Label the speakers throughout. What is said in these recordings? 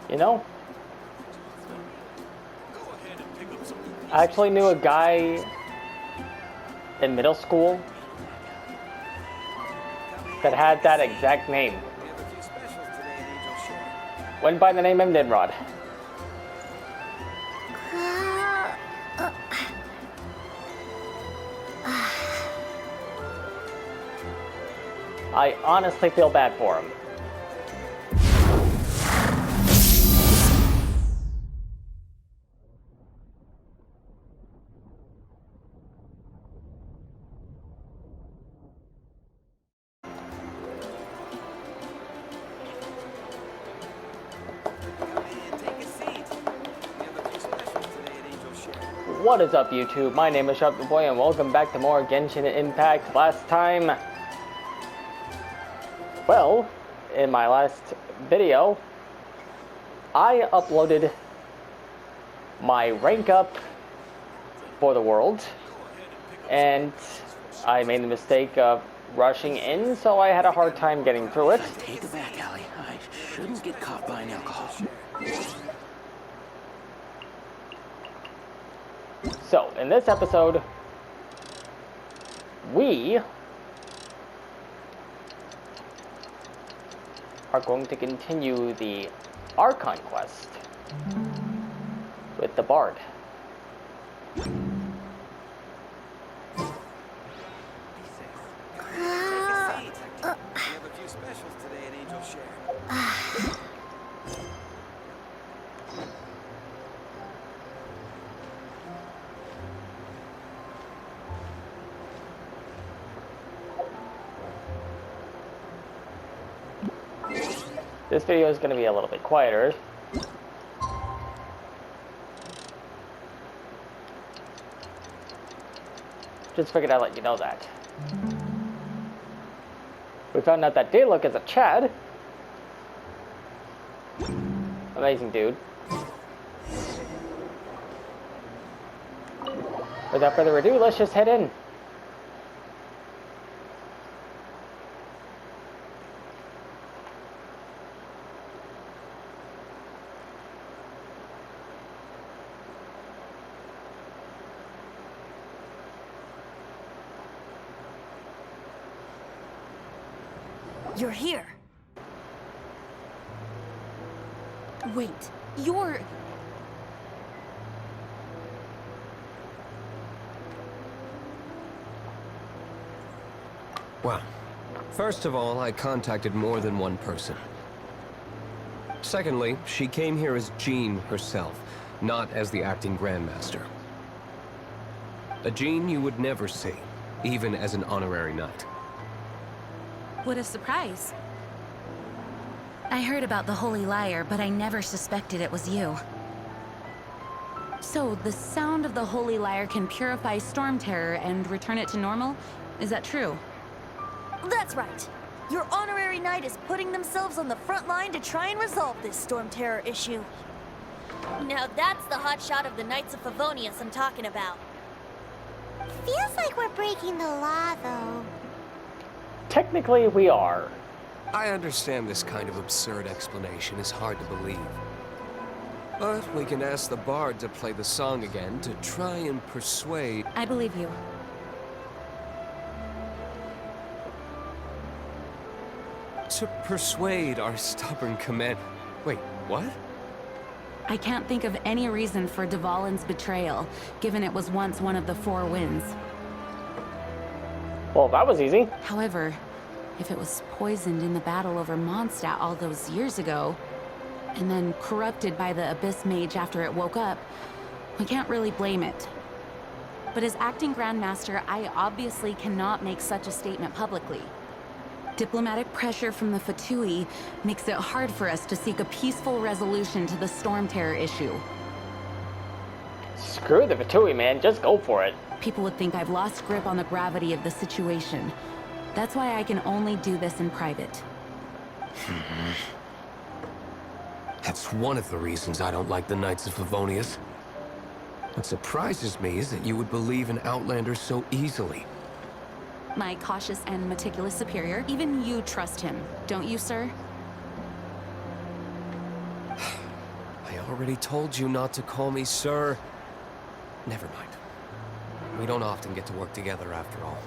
Speaker 1: You know, I actually knew a guy in middle school that had that exact name. Went by the name of Nimrod. I honestly feel bad for him. What is up, YouTube? My name is Sharp the Boy, and welcome back to more Genshin Impact. Last time, well, in my last video, I uploaded my rank up for the world, and I made the mistake of rushing in, so I had a hard time getting through it.
Speaker 2: Take it back, Allie. I shouldn't get caught by an alcohol.
Speaker 1: So, in this episode, we are going to continue the Archon quest with the Bard. This video is going to be a little bit quieter. Just figured I'd let you know that. We found out that Dayluk is a Chad. Amazing dude. Without further ado, let's just head in.
Speaker 3: You're here. Wait, you're...
Speaker 4: Well, first of all, I contacted more than one person. Secondly, she came here as Jean herself, not as the acting Grandmaster. A Jean you would never see, even as an honorary knight.
Speaker 3: What a surprise. I heard about the Holy Lyre, but I never suspected it was you. So, the sound of the Holy Lyre can purify Storm Terror and return it to normal? Is that true?
Speaker 5: That's right. Your honorary knight is putting themselves on the front line to try and resolve this Storm Terror issue. Now that's the hotshot of the Knights of Favonius I'm talking about.
Speaker 6: Feels like we're breaking the law, though.
Speaker 1: Technically, we are.
Speaker 4: I understand this kind of absurd explanation is hard to believe. But we can ask the Bard to play the song again to try and persuade...
Speaker 3: I believe you.
Speaker 4: To persuade our stubborn command... Wait, what?
Speaker 3: I can't think of any reason for Dvalin's betrayal, given it was once one of the Four Winds.
Speaker 1: Well, that was easy.
Speaker 3: However, if it was poisoned in the battle over Mondstadt all those years ago, and then corrupted by the Abyss Mage after it woke up, we can't really blame it. But as acting Grandmaster, I obviously cannot make such a statement publicly. Diplomatic pressure from the Fatui makes it hard for us to seek a peaceful resolution to the Storm Terror issue.
Speaker 1: Screw the Fatui, man. Just go for it.
Speaker 3: People would think I've lost grip on the gravity of the situation. That's why I can only do this in private.
Speaker 4: That's one of the reasons I don't like the Knights of Favonius. What surprises me is that you would believe in Outlanders so easily.
Speaker 3: My cautious and meticulous superior, even you trust him, don't you, sir?
Speaker 4: already told you not to call me sir. Never mind. We don't often get to work together after all.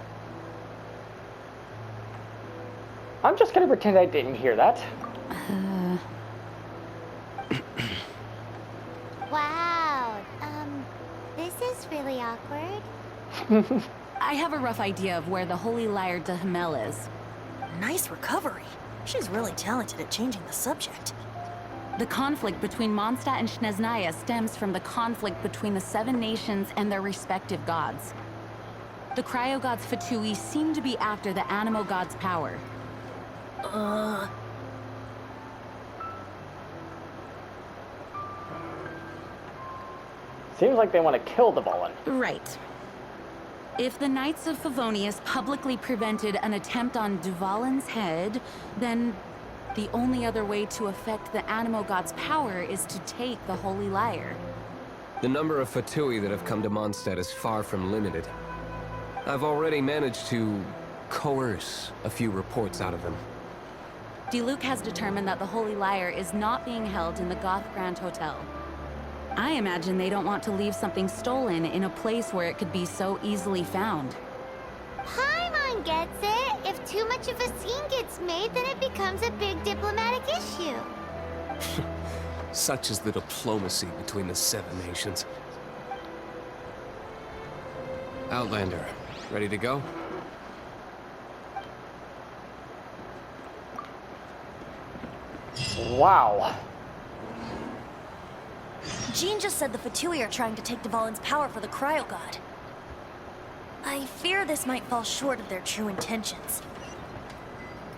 Speaker 1: I'm just gonna pretend I didn't hear that.
Speaker 6: Wow. This is really awkward.
Speaker 3: I have a rough idea of where the Holy Lyre der Himmel is.
Speaker 5: Nice recovery. She's really talented at changing the subject.
Speaker 3: The conflict between Mondstadt and Snezhnaya stems from the conflict between the 7 nations and their respective gods. The cryo gods Fatui seem to be after the Animo god's power.
Speaker 1: Seems like they want to kill the Valen.
Speaker 3: Right. If the Knights of Favonius publicly prevented an attempt on Duvalin's head, then the only other way to affect the Animo god's power is to take the Holy Lyre.
Speaker 4: The number of Fatui that have come to Mondstadt is far from limited. I've already managed to coerce a few reports out of them.
Speaker 3: Diluc has determined that the Holy Lyre is not being held in the Goth Grand Hotel. I imagine they don't want to leave something stolen in a place where it could be so easily found.
Speaker 6: Paimon gets it. If too much of a scene gets made, then it becomes a big diplomatic issue.
Speaker 4: Such is the diplomacy between the 7 nations. Outlander, ready to go?
Speaker 1: Wow.
Speaker 5: Jean just said the Fatui are trying to take Duvalin's power for the cryo god. I fear this might fall short of their true intentions.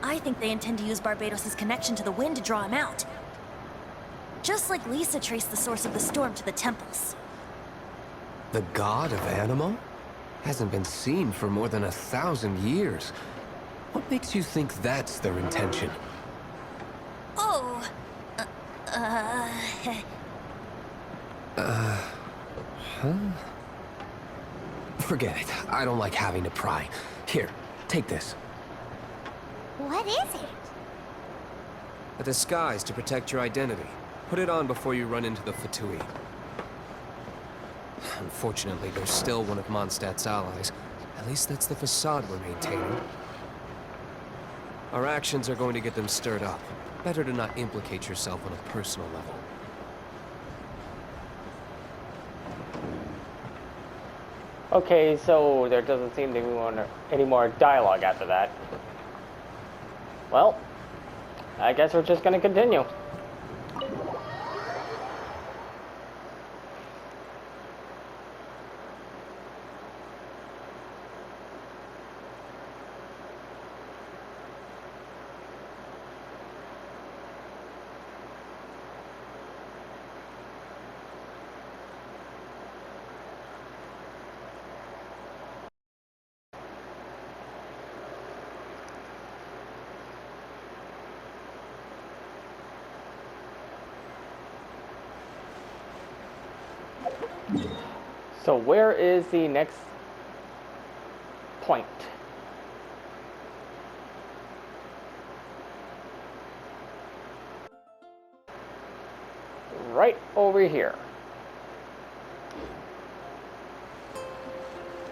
Speaker 5: I think they intend to use Barbados' connection to the wind to draw him out. Just like Lisa traced the source of the storm to the temples.
Speaker 4: The god of Animo? Hasn't been seen for more than 1,000 years. What makes you think that's their intention?
Speaker 5: Oh,
Speaker 4: Forget it. I don't like having to pry. Here, take this.
Speaker 6: What is it?
Speaker 4: A disguise to protect your identity. Put it on before you run into the Fatui. Unfortunately, they're still one of Mondstadt's allies. At least that's the facade we're maintaining. Our actions are going to get them stirred up. Better to not implicate yourself on a personal level.
Speaker 1: Okay, so there doesn't seem to be any more dialogue after that. Well, I guess we're just gonna continue. So where is the next point? Right over here.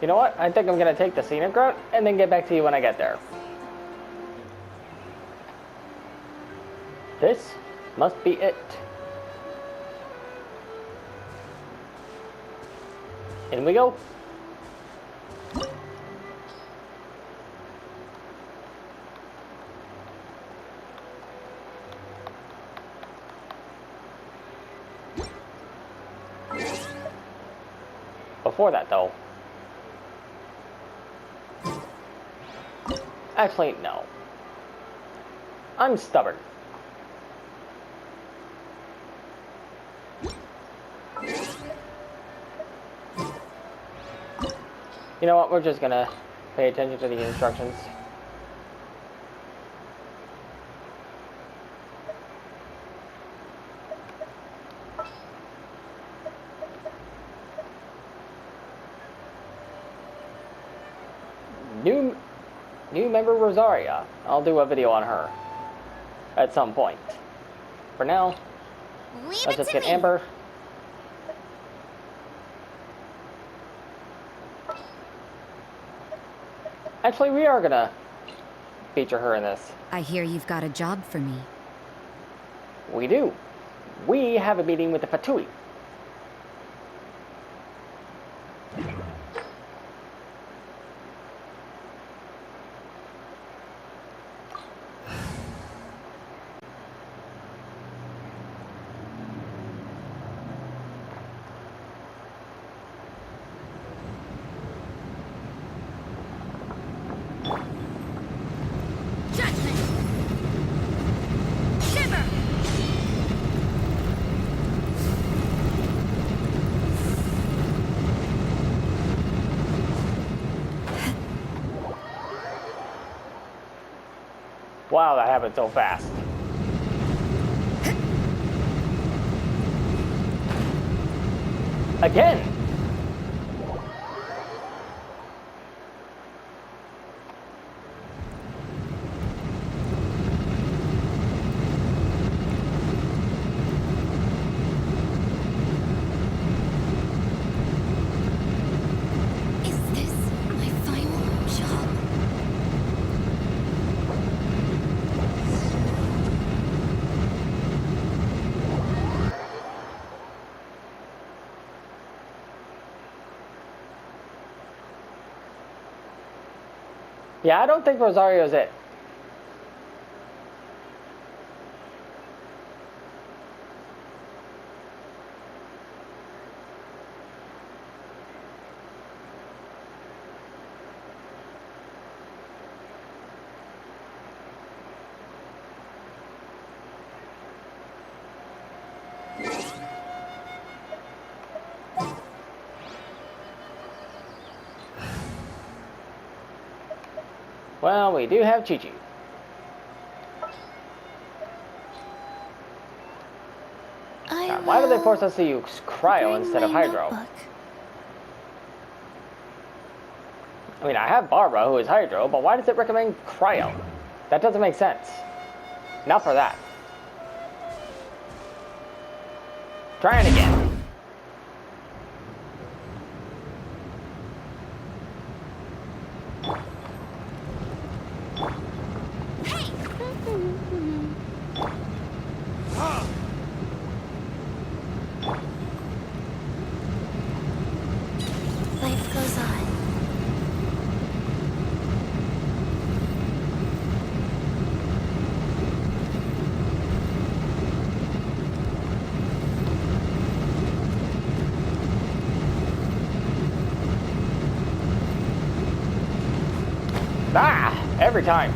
Speaker 1: You know what? I think I'm gonna take the scenic route and then get back to you when I get there. This must be it. In we go. Before that, though. Actually, no. I'm stubborn. You know what, we're just gonna pay attention to the instructions. New member Rosaria. I'll do a video on her at some point. For now,
Speaker 6: Leave
Speaker 1: Let's
Speaker 6: it
Speaker 1: just
Speaker 6: to
Speaker 1: get
Speaker 6: me.
Speaker 1: Amber. Actually, we are gonna feature her in this.
Speaker 7: I hear you've got a job for me.
Speaker 1: We do. We have a meeting with the Fatui.
Speaker 5: Judgment! Shiver!
Speaker 1: Wow, that happened so fast. Again!
Speaker 3: Is this my final job?
Speaker 1: Yeah, I don't think Rosario's it. Well, we do have Chi-Chi. Now, why do they force us to use Cryo instead of Hydro? I mean, I have Barbara, who is Hydro, but why does it recommend Cryo? That doesn't make sense. Not for that. Try it again.
Speaker 6: Life goes on.
Speaker 1: Ah! Every time.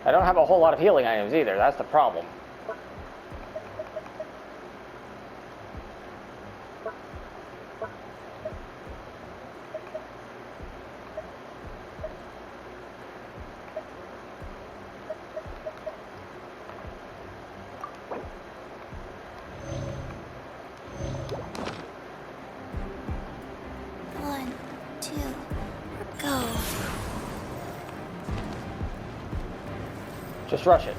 Speaker 1: I don't have a whole lot of healing items either, that's the problem.
Speaker 6: One, two, go.
Speaker 1: Just rush it.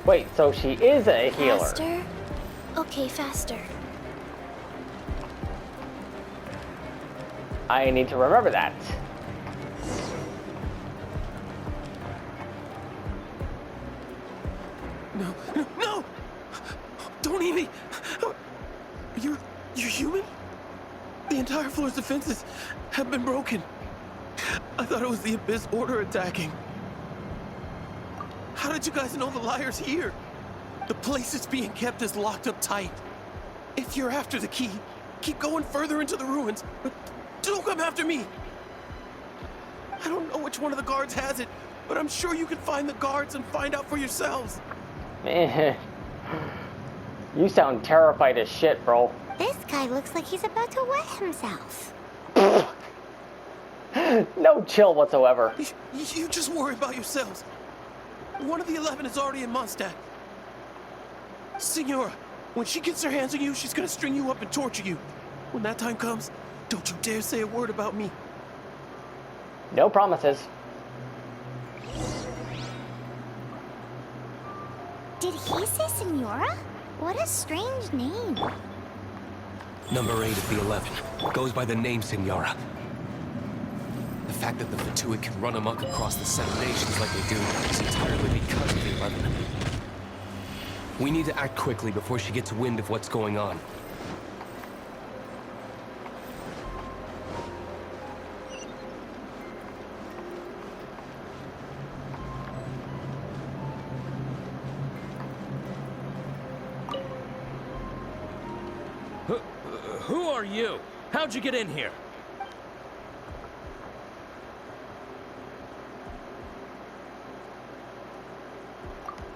Speaker 1: Wait, so she is a healer.
Speaker 6: Faster? Okay, faster.
Speaker 1: I need to remember that.
Speaker 2: No, no, no! Don't eat me! You're human? The entire floor's defenses have been broken. I thought it was the Abyss Order attacking. How did you guys know the Lyre's here? The place it's being kept is locked up tight. If you're after the key, keep going further into the ruins, but don't come after me. I don't know which one of the guards has it, but I'm sure you can find the guards and find out for yourselves.
Speaker 1: Man, you sound terrified as shit, bro.
Speaker 6: This guy looks like he's about to wet himself.
Speaker 1: No chill whatsoever.
Speaker 2: You just worry about yourselves. One of the 11 is already in Mondstadt. Senora, when she gets her hands on you, she's gonna string you up and torture you. When that time comes, don't you dare say a word about me.
Speaker 1: No promises.
Speaker 6: Did he say Senora? What a strange name.
Speaker 4: Number 8 of the 11 goes by the name Senora. The fact that the Fatuit can run amok across the 7 nations like they do is entirely because of the 11. We need to act quickly before she gets wind of what's going on.
Speaker 8: Who are you? How'd you get in here?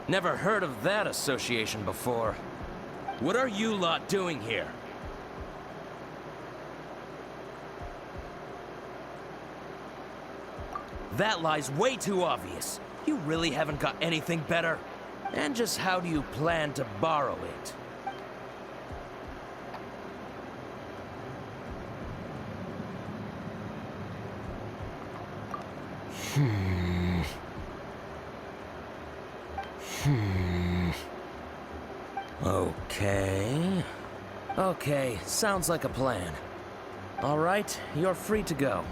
Speaker 8: Never heard of that association before. What are you lot doing here? That lie's way too obvious. You really haven't got anything better? And just how do you plan to borrow it? Okay, sounds like a plan. All right, you're free to go.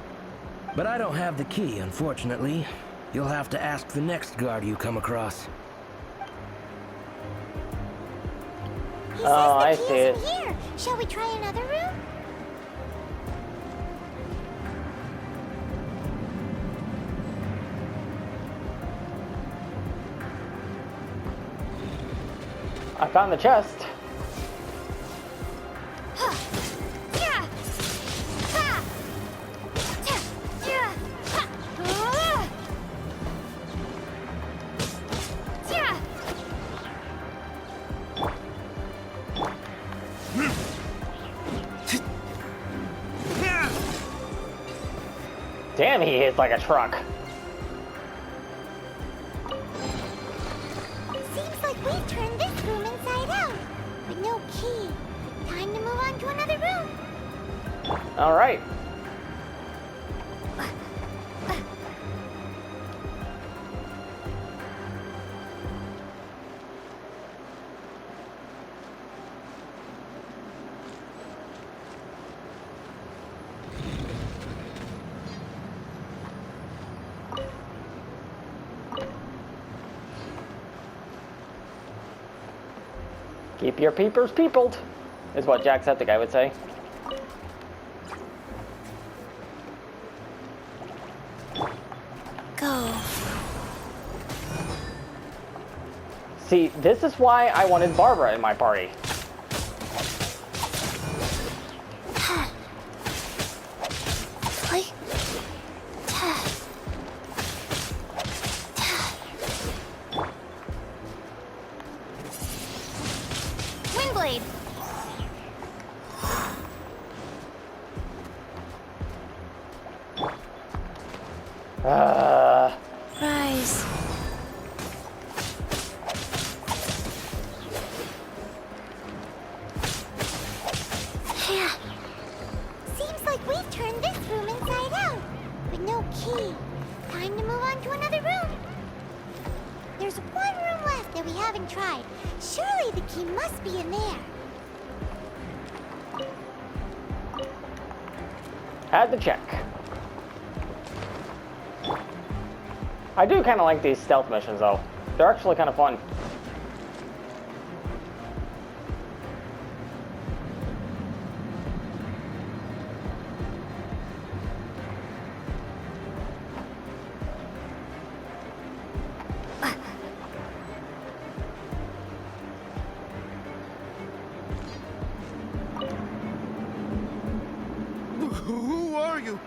Speaker 8: But I don't have the key, unfortunately. You'll have to ask the next guard you come across.
Speaker 6: He
Speaker 1: Oh, I
Speaker 6: says the
Speaker 1: see
Speaker 6: key
Speaker 1: it.
Speaker 6: isn't here. Shall we try another room?
Speaker 1: I found the chest.
Speaker 6: Yeah. Ha. Ta. Yeah. Ha. Yeah.
Speaker 1: Damn, he hits like a truck.
Speaker 6: Seems like we've turned this room inside out, with no key. Time to move on to another room.
Speaker 1: All right. Keep your peepers peopled, is what Jacksepticeye would say.
Speaker 5: Go.
Speaker 1: See, this is why I wanted Barbara in my party.
Speaker 5: Like.
Speaker 6: Windblade.
Speaker 5: Rise.
Speaker 6: Yeah. Seems like we've turned this room inside out, with no key. Time to move on to another room. There's one room left that we haven't tried. Surely the key must be in there.
Speaker 1: Had to check. I do kind of like these stealth missions, though. They're actually kind of fun.
Speaker 2: Who are you?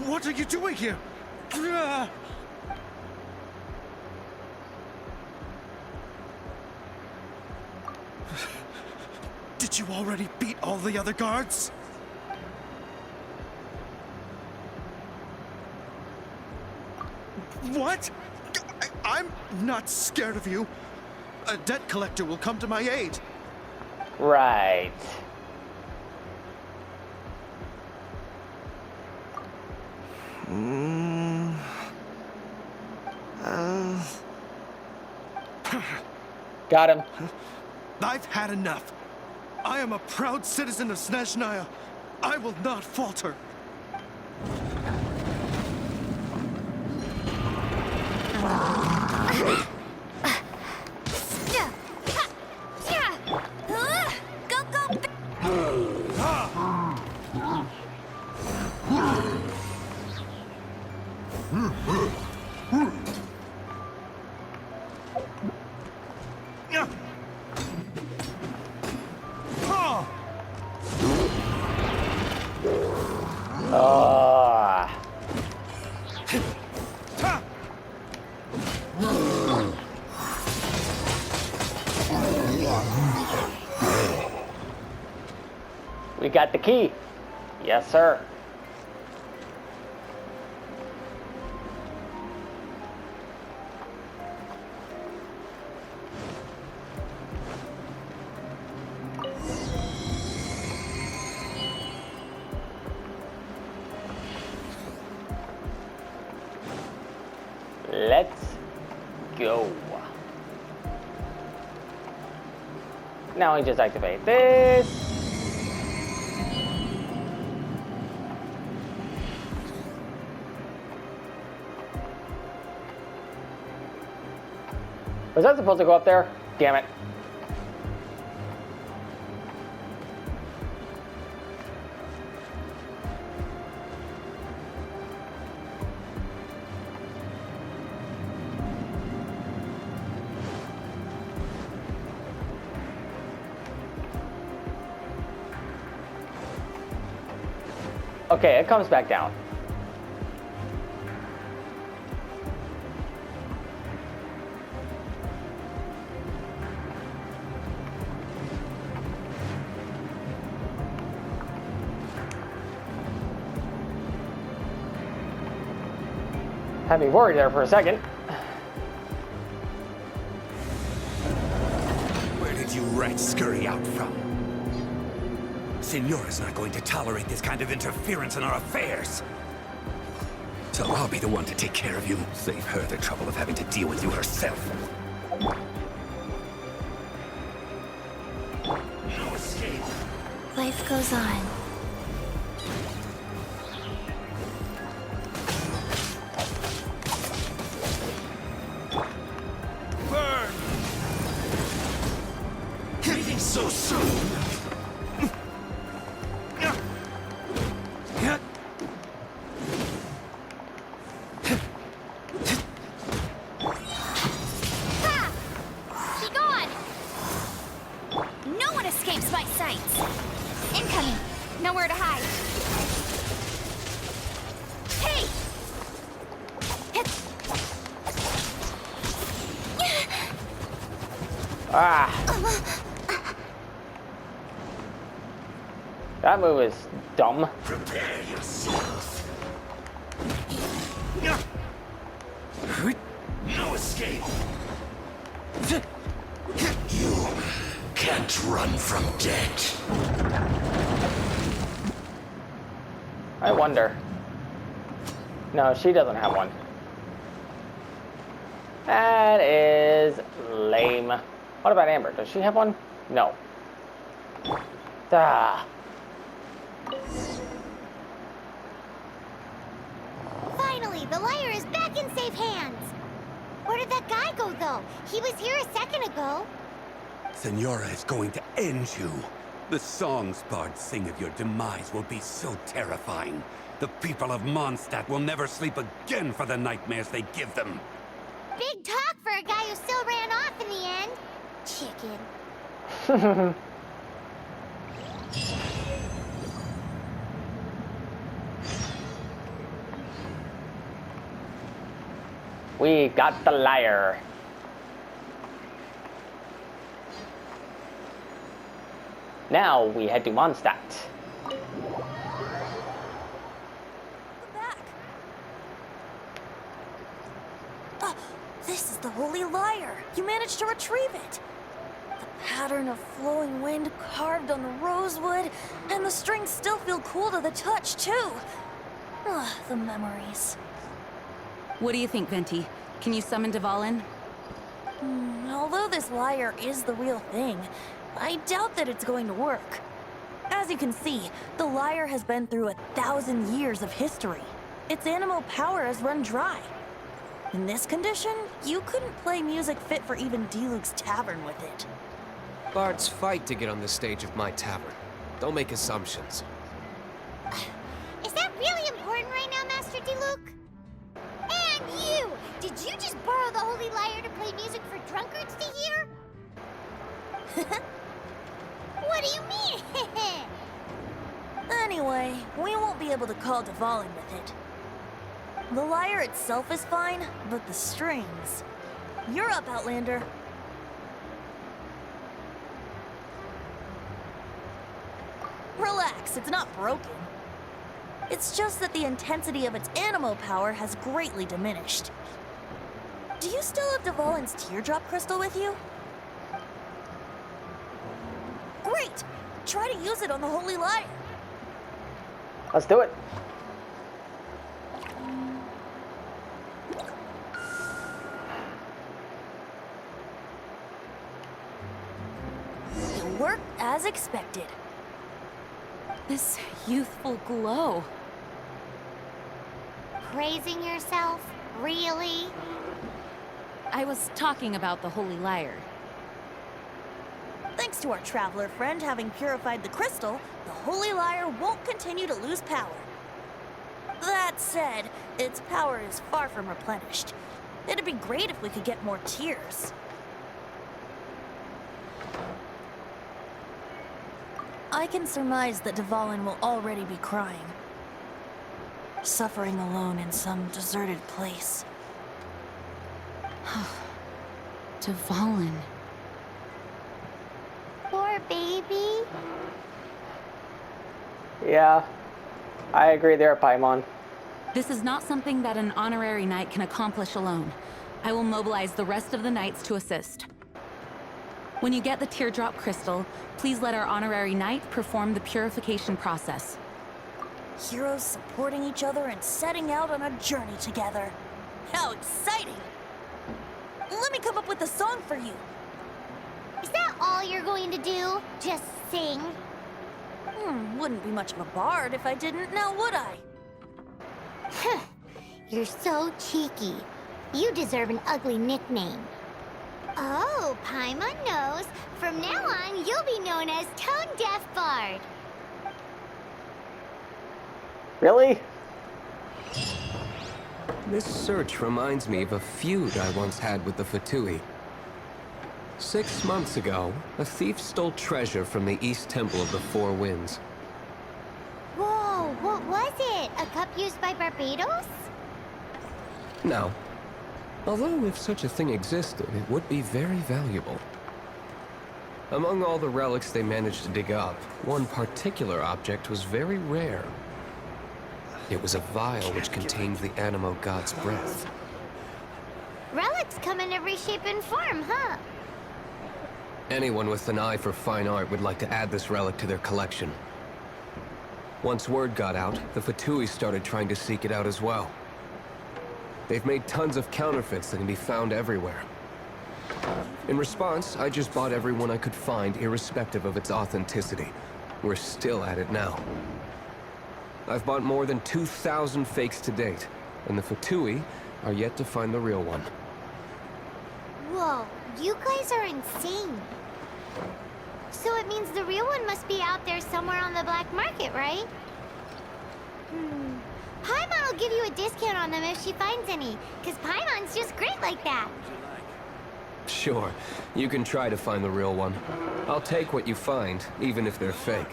Speaker 2: What are you doing here? Ah! Did you already beat all the other guards? What? I'm not scared of you. a debt collector will come to my aid.
Speaker 1: Right. Got him.
Speaker 2: I've had enough. I am a proud citizen of Snezhnaya. I will not falter.
Speaker 1: We got the key. Yes, sir. Let's go. Now we just activate this. Was that supposed to go up there? Damn it. Okay, it comes back down. Had me worried there for a second.
Speaker 9: Where did you rats scurry out from? Signora's not going to tolerate this kind of interference in our affairs. So I'll be the one to take care of you. Save her the trouble of having to deal with you herself. No escape.
Speaker 6: Life goes on.
Speaker 9: Burn! Leaving so soon!
Speaker 1: That move is dumb.
Speaker 9: Prepare yourself. No escape. You can't run from death.
Speaker 1: I wonder. No, she doesn't have one. That is lame. What about Amber? Does she have one? No. Ah.
Speaker 6: Finally, the lyre is back in safe hands. Where did that guy go, though? He was here a second ago.
Speaker 9: Signora is going to end you. The songs bards sing of your demise will be so terrifying. The people of Mondstadt will never sleep again for the nightmares they give them.
Speaker 6: Big talk for a guy who still ran off in the end. Chicken.
Speaker 1: We got the lyre. Now we head to Mondstadt.
Speaker 5: Back. This is the Holy Lyre. You managed to retrieve it. The pattern of flowing wind carved on the rosewood, and the strings still feel cool to the touch, too. Ah, the memories.
Speaker 3: What do you think, Venti? Can you summon Dvalin?
Speaker 5: Although this lyre is the real thing, I doubt that it's going to work. As you can see, the lyre has been through 1,000 years of history. Its animal power has run dry. In this condition, you couldn't play music fit for even D-Luke's tavern with it.
Speaker 4: Bards fight to get on the stage of my tavern. Don't make assumptions.
Speaker 6: Is that really important right now, Master D-Luke? And you! Did you just borrow the Holy Lyre to play music for drunkards to hear? What do you mean?
Speaker 5: Anyway, we won't be able to call Dvalin with it. The lyre itself is fine, but the strings... You're up, Outlander. Relax, it's not broken. It's just that the intensity of its animal power has greatly diminished. Do you still have Dvalin's teardrop crystal with you? Great! Try to use it on the Holy Lyre.
Speaker 1: Let's do it.
Speaker 5: It worked as expected.
Speaker 3: This youthful glow.
Speaker 6: Praising yourself? Really?
Speaker 3: I was talking about the Holy Lyre.
Speaker 5: Thanks to our traveler friend having purified the crystal, the Holy Lyre won't continue to lose power. That said, its power is far from replenished. It'd be great if we could get more tears. I can surmise that Dvalin will already be crying. Suffering alone in some deserted place.
Speaker 3: Dvalin.
Speaker 6: Poor baby.
Speaker 1: Yeah, I agree there, Paimon.
Speaker 3: This is not something that an honorary knight can accomplish alone. I will mobilize the rest of the knights to assist. When you get the teardrop crystal, please let our honorary knight perform the purification process.
Speaker 5: Heroes supporting each other and setting out on a journey together. How exciting! Let me come up with a song for you.
Speaker 6: Is that all you're going to do? Just sing?
Speaker 5: Wouldn't be much of a bard if I didn't, now would I?
Speaker 6: You're so cheeky. You deserve an ugly nickname. Oh, Paimon knows. From now on, you'll be known as Tone Deaf Bard.
Speaker 1: Really?
Speaker 4: This search reminds me of a feud I once had with the Fatui. 6 months ago, a thief stole treasure from the East Temple of the Four Winds.
Speaker 6: Whoa, what was it? A cup used by Barbados?
Speaker 4: No. Although if such a thing existed, it would be very valuable. Among all the relics they managed to dig up, one particular object was very rare. It was a vial which contained the Animo god's breath.
Speaker 6: Relics come in every shape and form, huh?
Speaker 4: Anyone with an eye for fine art would like to add this relic to their collection. Once word got out, the Fatui started trying to seek it out as well. They've made tons of counterfeits that can be found everywhere. In response, I just bought every one I could find, irrespective of its authenticity. We're still at it now. I've bought more than 2,000 fakes to date, and the Fatui are yet to find the real one.
Speaker 6: Whoa, you guys are insane. So it means the real one must be out there somewhere on the black market, right? Paimon will give you a discount on them if she finds any, because Paimon's just great like that.
Speaker 4: Sure, you can try to find the real one. I'll take what you find, even if they're fake.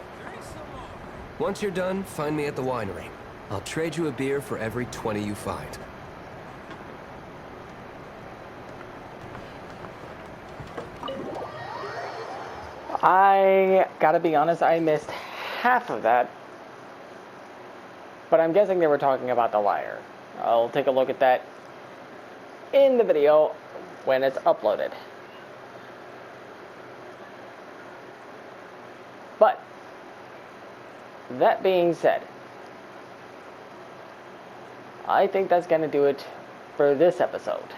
Speaker 4: Once you're done, find me at the winery. I'll trade you a beer for every 20 you find.
Speaker 1: I gotta be honest, I missed half of that. But I'm guessing they were talking about the lyre. I'll take a look at that in the video when it's uploaded. But that being said, I think that's going to do it for this episode.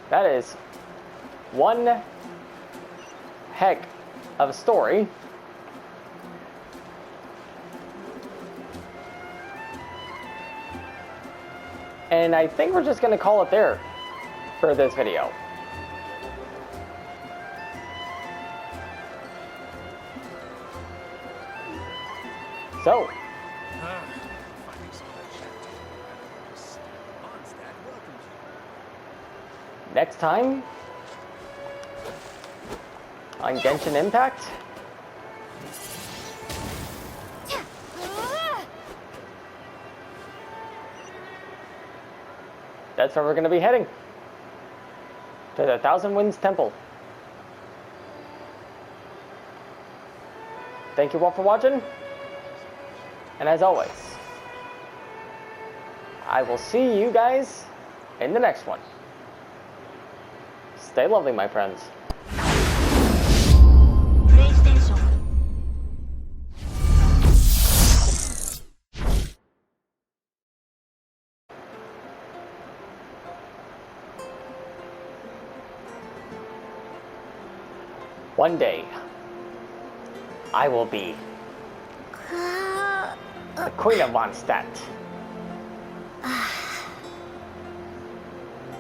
Speaker 1: That is one heck of a story. And I think we're just going to call it there for this video. So, next time on Genshin Impact, that's where we're going to be heading, to the Thousand Winds Temple. Thank you all for watching. And as always, I will see you guys in the next one. Stay lovely, my friends. One day, I will be the Queen of Mondstadt.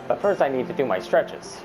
Speaker 1: But first I need to do my stretches.